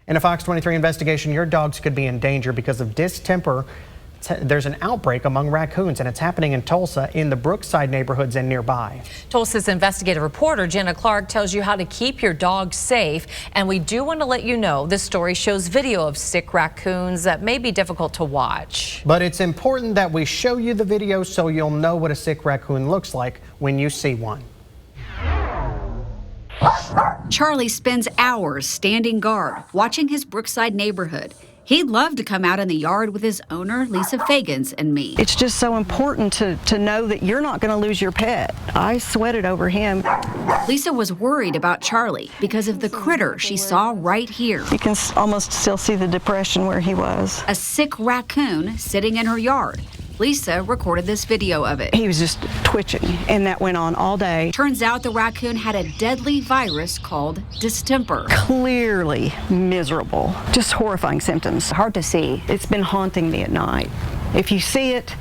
In a FOX23 investigation, your dogs could be in danger because of distemper. There's an outbreak among raccoons, and it's happening in Tulsa in the Brookside neighborhoods and nearby. Tulsa's investigative reporter Jenna Clark tells you how to keep your dog safe. And we do want to let you know this story shows video of sick raccoons that may be difficult to watch. But it's important that we show you the video so you'll know what a sick raccoon looks like when you see one. Charlie spends hours standing guard, watching his Brookside neighborhood. He'd love to come out in the yard with his owner, Lisa Fagans, and me. It's just so important to know that you're not going to lose your pet. I sweated over him. Lisa was worried about Charlie because of the critter she saw right here. You can almost still see the depression where he was. A sick raccoon sitting in her yard. Lisa recorded this video of it. He was just twitching, and that went on all day. Turns out the raccoon had a deadly virus called distemper. Clearly miserable. Just horrifying symptoms. Hard to see. It's been haunting me at night. If you see it,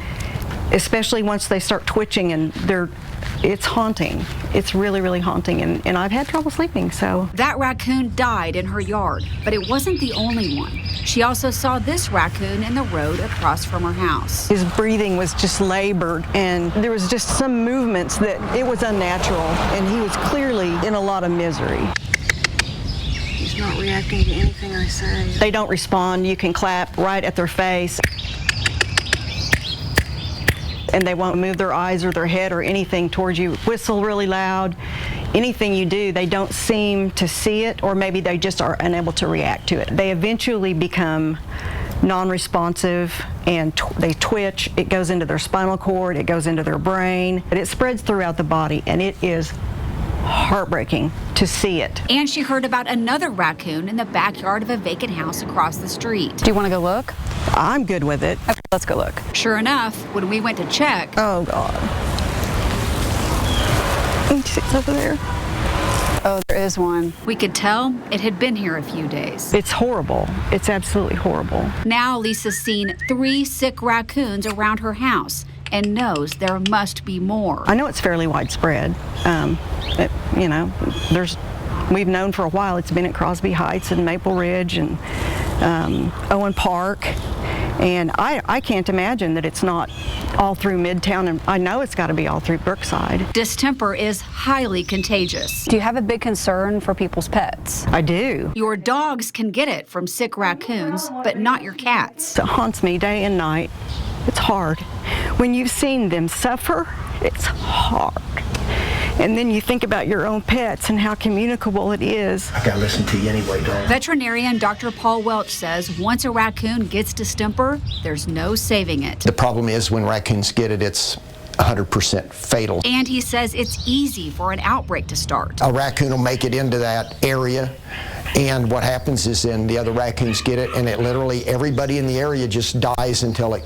especially once they start twitching and it's haunting. It's really, really haunting, and I've had trouble sleeping, so. That raccoon died in her yard, but it wasn't the only one. She also saw this raccoon in the road across from her house. His breathing was just labored, and there was just some movements that it was unnatural, and he was clearly in a lot of misery. He's not reacting to anything I say. They don't respond. You can clap right at their face, and they won't move their eyes or their head or anything towards you. Whistle really loud. Anything you do, they don't seem to see it, or maybe they just are unable to react to it. They eventually become non-responsive, and they twitch. It goes into their spinal cord, it goes into their brain, but it spreads throughout the body, and it is heartbreaking to see it. And she heard about another raccoon in the backyard of a vacant house across the street. Do you want to go look? I'm good with it. Okay, let's go look. Sure enough, when we went to check, oh God. It's over there. Oh, there is one. We could tell it had been here a few days. It's horrible. It's absolutely horrible. Now Lisa's seen 3 sick raccoons around her house and knows there must be more. I know it's fairly widespread. You know, we've known for a while it's been at Crosby Heights and Maple Ridge and Owen Park. And I can't imagine that it's not all through Midtown, and I know it's got to be all through Brookside. Distemper is highly contagious. Do you have a big concern for people's pets? I do. Your dogs can get it from sick raccoons, but not your cats. It haunts me day and night. It's hard. When you've seen them suffer, it's hard. And then you think about your own pets and how communicable it is. I gotta listen to you anyway, dog. Veterinarian Dr. Paul Welch says once a raccoon gets distemper, there's no saving it. The problem is when raccoons get it, it's 100% fatal. And he says it's easy for an outbreak to start. A raccoon will make it into that area, and what happens is then the other raccoons get it, and it literally, everybody in the area just dies until it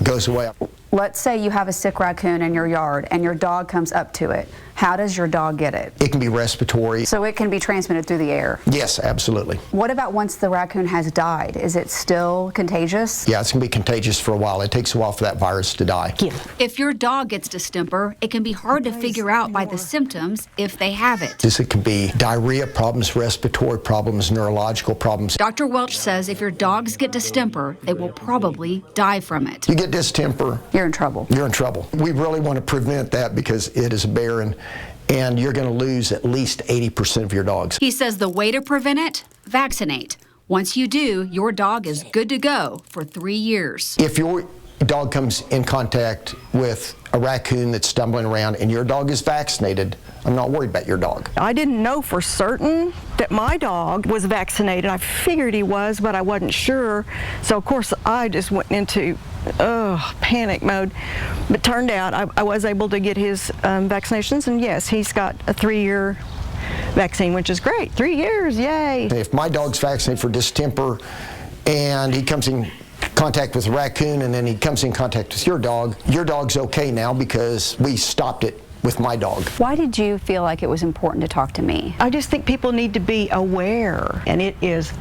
goes away. Let's say you have a sick raccoon in your yard and your dog comes up to it. How does your dog get it? It can be respiratory. So it can be transmitted through the air? Yes, absolutely. What about once the raccoon has died? Is it still contagious? Yeah, it's going to be contagious for a while. It takes a while for that virus to die. Yeah. If your dog gets distemper, it can be hard to figure out by the symptoms if they have it. It can be diarrhea problems, respiratory problems, neurological problems. Dr. Welch says if your dogs get distemper, they will probably die from it. You get distemper, You're in trouble. you're in trouble. We really want to prevent that because it is a bear, and you're going to lose at least 80% of your dogs. He says the way to prevent it, vaccinate. Once you do, your dog is good to go for 3 years. If your dog comes in contact with a raccoon that's stumbling around and your dog is vaccinated, I'm not worried about your dog. I didn't know for certain that my dog was vaccinated. I figured he was, but I wasn't sure. So of course I just went into panic mode. But turned out I was able to get his vaccinations, and yes, he's got a 3-year vaccine, which is great. 3 years, yay. If my dog's vaccinated for distemper and he comes in contact with a raccoon and then he comes in contact with your dog's okay now because we stopped it with my dog. Why did you feel like it was important to talk to me? I just think people need to be aware, and it is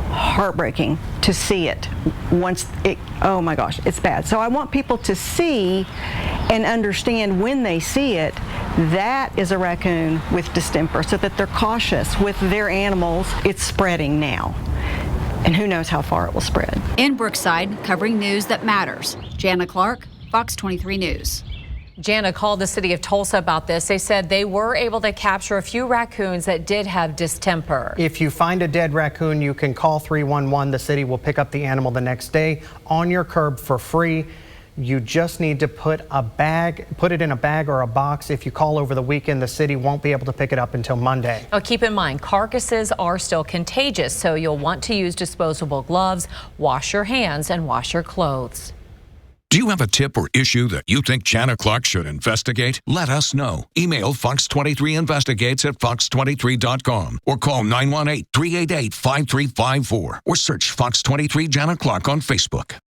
heartbreaking to see it once it, oh my gosh, it's bad. So I want people to see and understand when they see it, that is a raccoon with distemper, so that they're cautious with their animals. It's spreading now. and who knows how far it will spread. In Brookside, covering news that matters. Jana Clark, Fox 23 News. Jana called the city of Tulsa about this. They said they were able to capture a few raccoons that did have distemper. If you find a dead raccoon, you can call 311. The city will pick up the animal the next day on your curb for free. You just need to put it in a bag or a box. If you call over the weekend, the city won't be able to pick it up until Monday. Now, keep in mind, carcasses are still contagious, so you'll want to use disposable gloves, wash your hands, and wash your clothes. Do you have a tip or issue that you think Jana Clark should investigate? Let us know. Email FOX23 Investigates at fox23.com or call 918-388-5354 or search Fox 23 Jana Clark on Facebook.